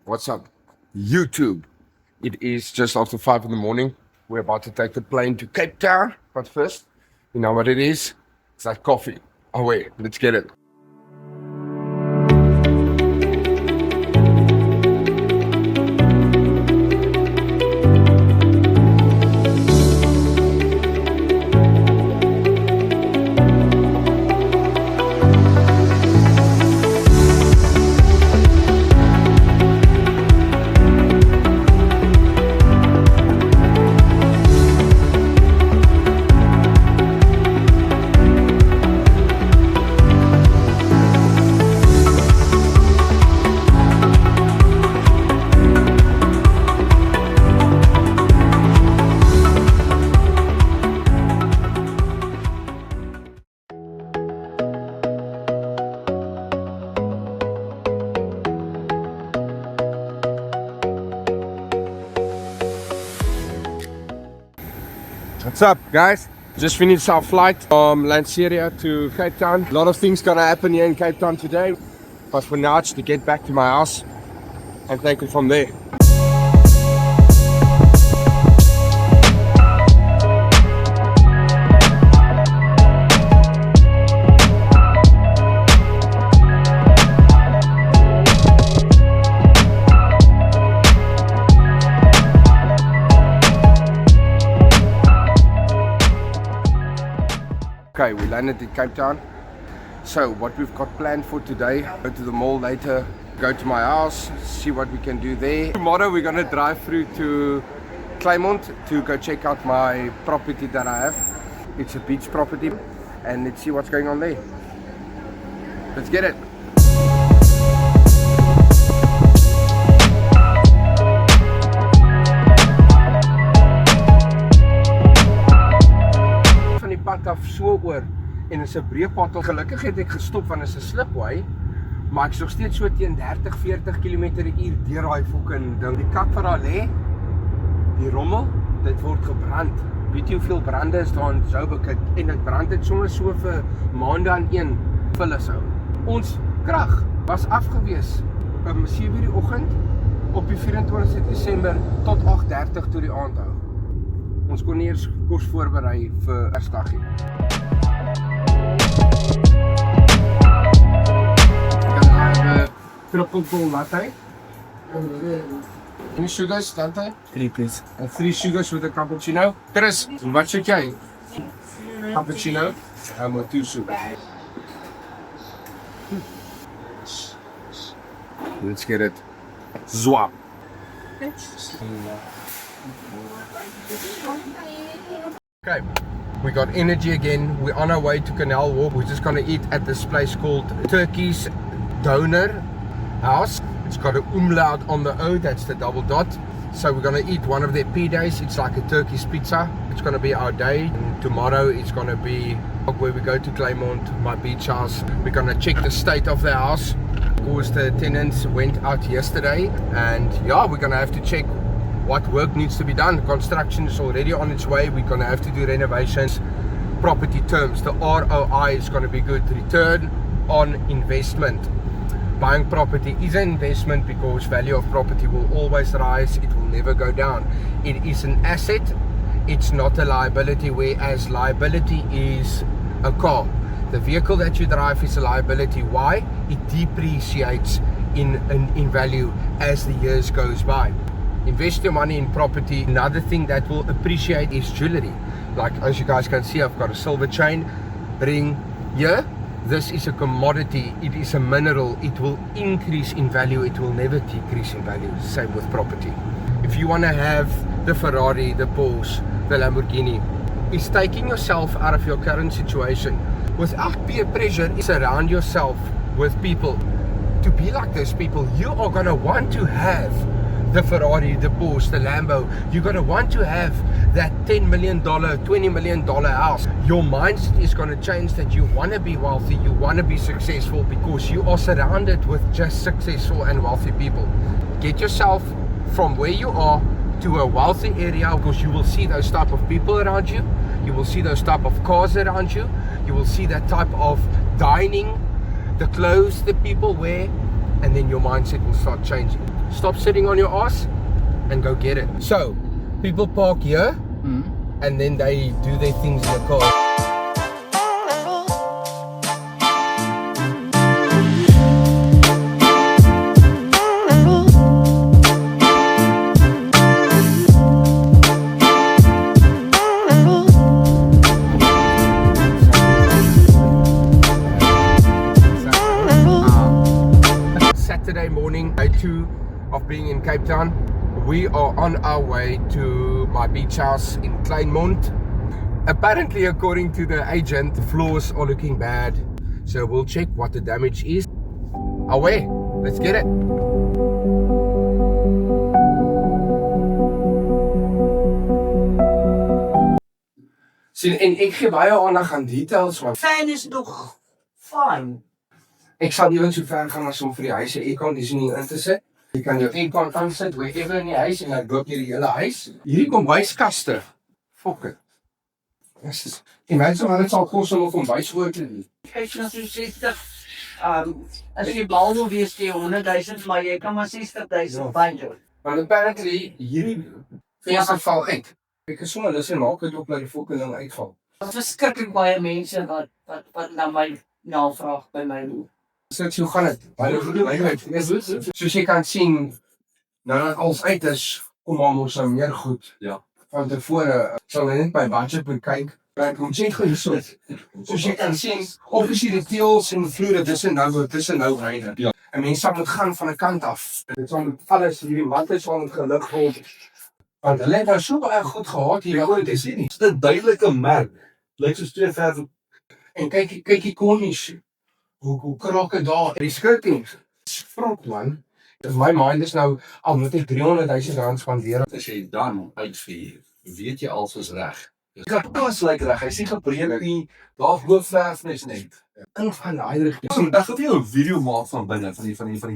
What's up, YouTube? It is just after 5 in the morning. We're about to take the plane to Cape Town. But first, you know what it is? It's like coffee. Oh wait, let's get it. What's up, guys? Just finished our flight from Lanseria to Cape Town. A lot of things gonna happen here in Cape Town today, but for now it's to get back to my house and take it from there. Okay, we landed in Cape Town. So what we've got planned for today, go to the mall later, go to my house, see what we can do there. Tomorrow we're gonna drive through to Claremont to go check out my property that I have. It's a beach property and let's see what's going on there. Let's get it. Pad af so oor en is 'n breë pad. Gelukkig het ek gestop want is 'n slipway, maar ek's nog steeds so teen 30-40 km/h deur daai fucking ding. Die kat wat daar lê, die rommel, dit word gebrand. Weet jy hoeveel brande is daar in Joburg en dit brand het sommer so vir maande aan een vullis hou. Ons krag was afgewees om 7:00 die oggend op die 24 Desember tot 8:30 tot die aand hou. Ons kon nie eers kos voorberei vir Kersdag nie. Can I have a triple tall latte? Any sugars, Dante? 3 please. 3 sugars with a cappuccino. Chris, wat sê jy? Cappuccino? Maar 2 sugars. Let's get it. Zwap. Okay, we got energy again. We're on our way to Canal Walk. We're just gonna eat at this place called Turkey's Donor House. It's got an umlaut on the O, that's the double dot. So we're gonna eat one of their P-days. It's like a Turkish pizza. It's gonna be our day. And tomorrow it's gonna be where we go to Claremont, my beach house. We're gonna check the state of the house. Of course, the tenants went out yesterday, and yeah, we're gonna have to check what work needs to be done. Construction is already on its way. We're going to have to do renovations. Property terms, the ROI is going to be good. Return on investment. Buying property is an investment because value of property will always rise. It will never go down. It is an asset. It's not a liability, whereas liability is a car. The vehicle that you drive is a liability. Why? It depreciates in value as the years goes by. Invest your money in property. Another thing that will appreciate is jewelry. Like as you guys can see, I've got a silver chain ring here. This is a commodity. It is a mineral. It will increase in value. It will never decrease in value. Same with property. If you want to have the Ferrari, the Porsche, the Lamborghini, it's taking yourself out of your current situation. Without peer pressure, surround yourself with people. To be like those people, you are going to want to have the Ferrari, the Porsche, the Lambo. You're going to want to have that $10 million, $20 million house. Your mindset is going to change that you want to be wealthy, you want to be successful because you are surrounded with just successful and wealthy people. Get yourself from where you are to a wealthy area because you will see those type of people around you. You will see those type of cars around you. You will see that type of dining, the clothes that people wear. and then your mindset will start changing. Stop sitting on your ass and go get it. So, people park here and then they do their things in the car. Saturday morning, day 2 of being in Cape Town. We are on our way to my beach house in Kleinmond. Apparently, according to the agent, the floors are looking bad. So we'll check what the damage is. Away, let's get it. Sien, en ek gee baie aandag aan details, want Fijn is nog fijn. ek sal nie so ver gaan as om vir die huis se airconditioning in te sit. Jy kan jou aircon aansit wherever in die huis en dan loop jy die hele huis. Hierdie kombuiskaste. Fok it. Yes. Imagine wat dit sal kos om 'n kombuis oor te doen. Kijk, als u 60, als je blauw wil wees tegen 100.000, maar je kan maar 60.000 fijn doen. Want apparently hierdie venster val uit. Ek is sommer lus en maak dit op dat die fucking ding uitval. Dat is verschrikkelijk baie mense wat naar my navraag by my doen. So gaan dit. Baie goed. Soos jy kan sien, nou dat alles uit is, kom ons nou meer goed. Ja. Van tevore sal net by budget moet kyk. Kyk hoe sê jy so. Soos jy kan sien, obviously die teels en vloere tussen nou reine. Ja. En mense sal moet gaan van 'n kant af. Dit sal moet alles hierdie matte sal moet gelig word. Want hulle het nou so baie goed gehad hier oor te sien. Dit is 'n duidelike merk. Lyk soos twee verf. En kyk die konnies. Hoe kraak dit daar? Die skirtings. Sprok man. My mind is nou al moet ek 300.000 rand spandeer. As jy dan uitvier, weet jy alles is reg. Die klas lyk reg. Hy sien gebreek nie. Daar hoofverf is net. In van daai rigting. Vandag het jy 'n video maak van binne van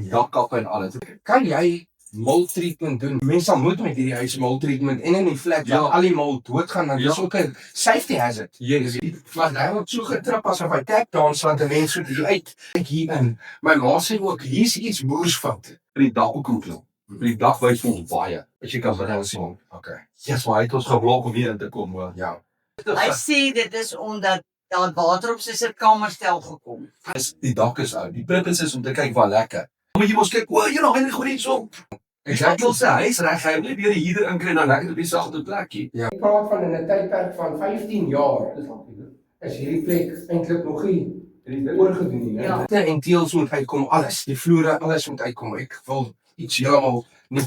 die dakkappe en alles. Kan jy mold treatment doen? Mense sal moet met hierdie huis mold treatment en in die flat Ja. waar al die mold doodgaan dan dis Ja. ook 'n safety hazard. Yes. Maar hy word so getrap asof hy tap dance want 'n mens so hier uit kyk hier in. My ma sê ook hier's iets boersfout. In die dak ook koel. Vir die dak wys ons baie. As jy kan binne sien. Okay. Yes, maar hy het ons geblok om hier in te kom hoor. Ja. Hy sê dit is omdat daar water op sy sitkamerstel gekom. Die dak is uit. Die purpose is om te kyk waar lekker. Maar jy mos kyk, o, jy nog eintlik goed iets op. Ek wil sê hy is reg, hy moet weer hier inkry en dan lekker op die sagte plekkie. Ja. Ek praat van in 'n tydperk van 15 jaar. Is hierdie plek eintlik nog nie oorgedoen nie. Ja. En teels moet uitkom, alles, die vloere, alles moet uitkom. Ek wil iets heeltemal nie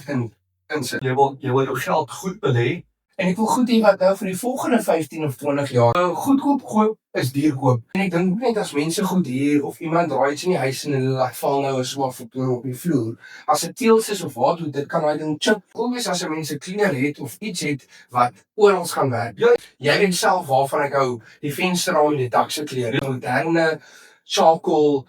insit. Jy wil jou geld goed belê. En ek wil goed hê wat nou vir die volgende 15 of 20 jaar goedkoop koop is duurkoop. En ek dink net as mense goed hier of iemand draai iets in die huis en hulle laat val nou 'n swaf op die vloer. As dit teels is of wat doen, dit kan daai ding chip. Kom eens as 'n mens 'n cleaner het of iets het wat oral gaan werk. Jy weet self waarvan ek hou, die vensterraam en die dak se kleure. Moderne charcoal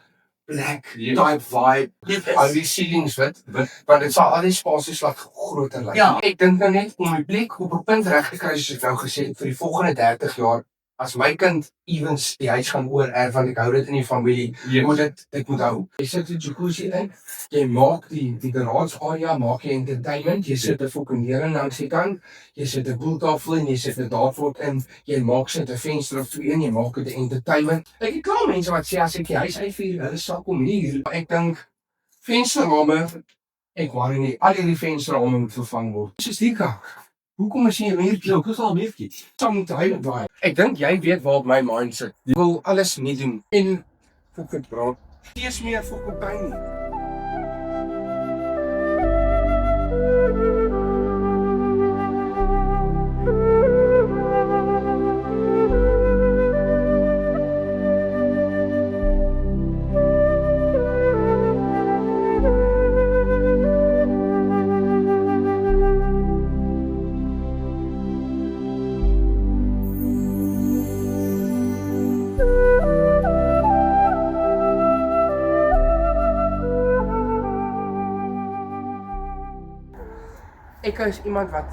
black type vibe. Al die ceilings wit, want dit sal al die spasies laat groter lyk. Ja. Ek dink nou net om my plek op 'n punt reg te kry soos ek nou gesê het vir die volgende 30 jaar. As my kind ewens die huis gaan oorerf want ek hou dit in die familie, moet dit moet hou. Jy sit 'n jacuzzi in, jy maak die garage area, maak jy entertainment, jy sit 'n fucking hering langs die kant, jy sit 'n pooltafel en jy sit 'n dartboard in, jy maak sit 'n venster of twee en jy maak dit 'n entertainment. Ek het klaar mense wat sê as ek die huis uitvier, hulle sal kom hier. Ek dink vensterrame, ek worry nie, al die vensterrame moet vervang word. Soos die kak. Hoekom as jy hier Jy kus al meefkie. Saam met hy daai. Ek dink jy weet waar op my mind sit. Ek wil alles nie doen en fucking bro. Steeds meer fucking pyn nie. Ek is iemand wat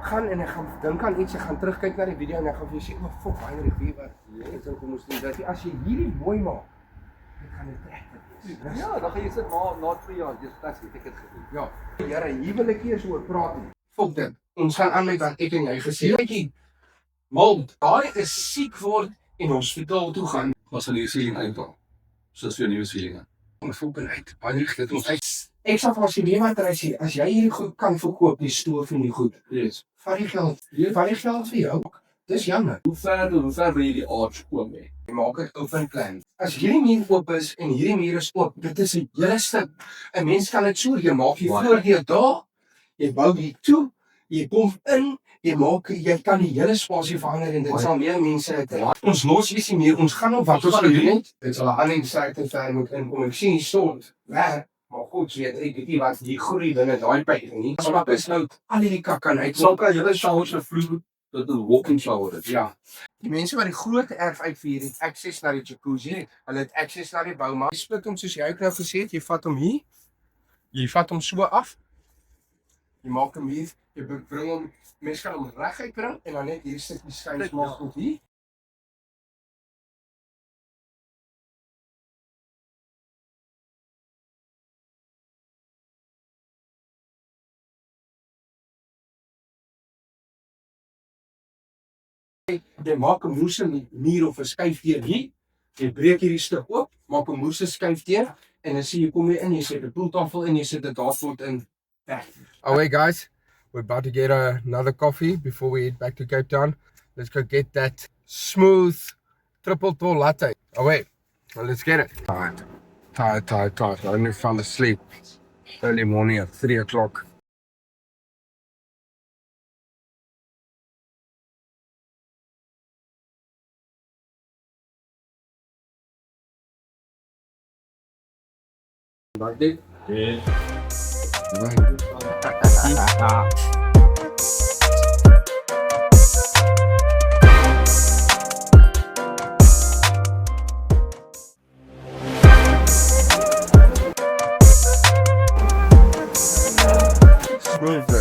gaan en ek gaan dink aan iets, ek gaan terugkyk na die video en ek gaan vir jou sê, o, fuck, hy het weer wat. Ek dink kom ons doen dit. As jy hierdie mooi maak, gaan dit regtig. Ja, dan gaan jy sit na 2 jaar, jy's plastic, ek het gedoen. Ja, Here, hier wil ek eers oor praat nie. Fok dit. Ons gaan aan met wat ek en jy gesê het. Netjie, Mold, daai is siek word en hospitaal toe gaan. Was van die ceiling uithaal. Soos vir jou nuwe ceiling. Ons voel beleid. Baie lig dit ons uit. Ek sal vir as jy meer wat hy sê, as jy hierdie goed kan verkoop, die stoof en die goed. Yes. Vat die geld. Vat die geld vir jou. Dis jammer. Hoe ver wil jy die arch oom hê? Jy maak 'n open plan. As hierdie muur oop is en hierdie muur is oop, dit is 'n hele stuk. 'n Mens kan dit so, jy maak die voordeur daar, jy bou die toe, jy pomp in, jy kan die hele spasie verander en dit sal meer mense uitdra. Ons los ietsie meer, ons gaan op wat ons gedoen het. Dit sal 'n ander insigte ver moet inkom. Ek sien die stort werk, maar goed, weet ek weet nie wat die groei binne daai pyp nie. Ons maak besluit al hierdie kak kan uit. Sal kan julle showers se vloer tot 'n walk-in shower is. Ja. Die mense wat die groot erf uitvier het access na die jacuzzi, hulle het access na die bouma. Jy split hom soos jy ook nou gesê het, jy vat hom hier. Jy vat hom so af. Jy maak hom hier, jy bring hom, mens kan hom reguit bring en dan net hier sit die skuins maak tot hier. Jy maak 'n moerse muur of 'n skuifdeur hier. Jy breek hierdie stuk oop, maak 'n moerse skuifdeur en dan sien jy kom jy in, jy sit 'n poeltafel in, jy sit 'n daarvoor in. Weg. Alright guys, we're about to get another coffee before we head back to Cape Town. Let's go get that smooth triple tall latte. Alright, well let's get it. Tired. I only fell asleep early morning at 3 o'clock. Like it? Yeah. Smooth.